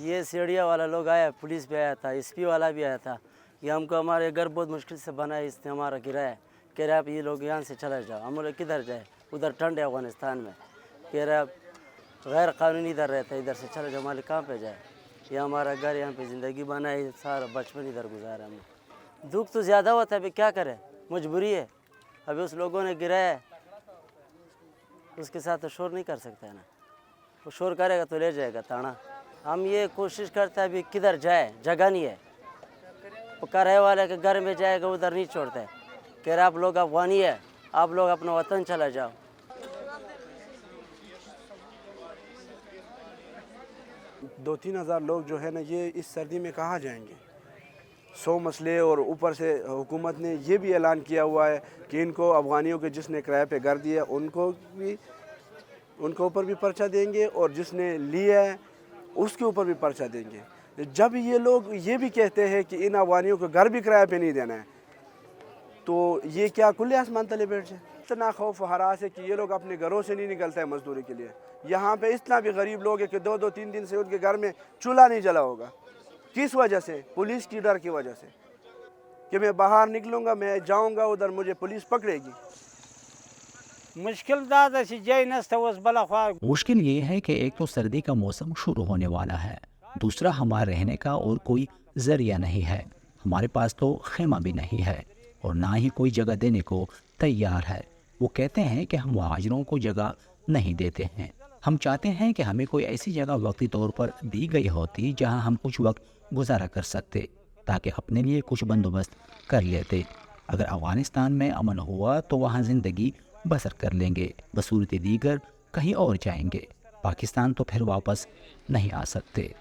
ये सीढ़िया वाला लोग आया, पुलिस भी आया था, एसपी वाला भी आया था। ये हमको हमारे घर बहुत मुश्किल से बनाया, इसने हमारा गिराया। कह रहे आप ये लोग यहाँ से चला जाओ। हम बोले किधर जाए, उधर ठंड है अफगानिस्तान में। कह रहे आप गैर कानूनी इधर रहता है, इधर से चले जाओ। मालिक कहाँ पे जाए, ये हमारा घर, यहाँ पे ज़िंदगी बनाई, सारा बचपन इधर गुजारा हमने। दुख तो ज़्यादा होता है, अभी क्या करें, मजबूरी है। अभी उस लोगों ने गिराया, उसके साथ तो शोर नहीं कर सकते है ना, वो शोर करेगा तो ले जाएगा ताना। हम ये कोशिश करते हैं अभी किधर जाए, जगह नहीं है। किराए वाले के घर में जाएगा, उधर नहीं छोड़ते। कह रहे आप लोग अफगानी है, आप लोग अपना वतन चला जाओ। 2-3 हज़ार लोग जो है ना, ये इस सर्दी में कहाँ जाएंगे। 100 मसले, और ऊपर से हुकूमत ने ये भी ऐलान किया हुआ है कि इनको अफ़गानियों के जिसने किराए पे घर दिया उनको ऊपर भी पर्चा देंगे, और जिसने लिया है उसके ऊपर भी पर्चा देंगे। जब ये लोग ये भी कहते हैं कि इन अफ़गानियों को घर भी किराए पे नहीं देना है, तो ये क्या खुले आसमान तले बैठ जाए। इतना खौफ हरास है कि ये लोग अपने घरों से नहीं निकलते हैं मजदूरी के लिए। यहाँ पे इतना भी गरीब लोग हैं कि 2-3 दिन से उनके घर में चूल्हा नहीं जला होगा। किस वजह से? पुलिस की डर की वजह से, कि मैं बाहर निकलूँगा, मैं जाऊँगा उधर, मुझे पुलिस पकड़ेगी। मुश्किल ये है कि एक तो सर्दी का मौसम शुरू होने वाला है, दूसरा हमारे रहने का और कोई जरिया नहीं है। हमारे पास तो खेमा भी नहीं है और ना ही कोई जगह देने को तैयार है। वो कहते हैं कि हम मुहाजिरों को जगह नहीं देते हैं। हम चाहते हैं कि हमें कोई ऐसी जगह वक्ती तौर पर दी गई होती जहां हम कुछ वक्त गुजारा कर सकते, ताकि अपने लिए कुछ बंदोबस्त कर लेते। अगर अफ़गानिस्तान में अमन हुआ तो वहाँ ज़िंदगी बसर कर लेंगे, बसूरत दीगर कहीं और जाएंगे। पाकिस्तान तो फिर वापस नहीं आ सकते।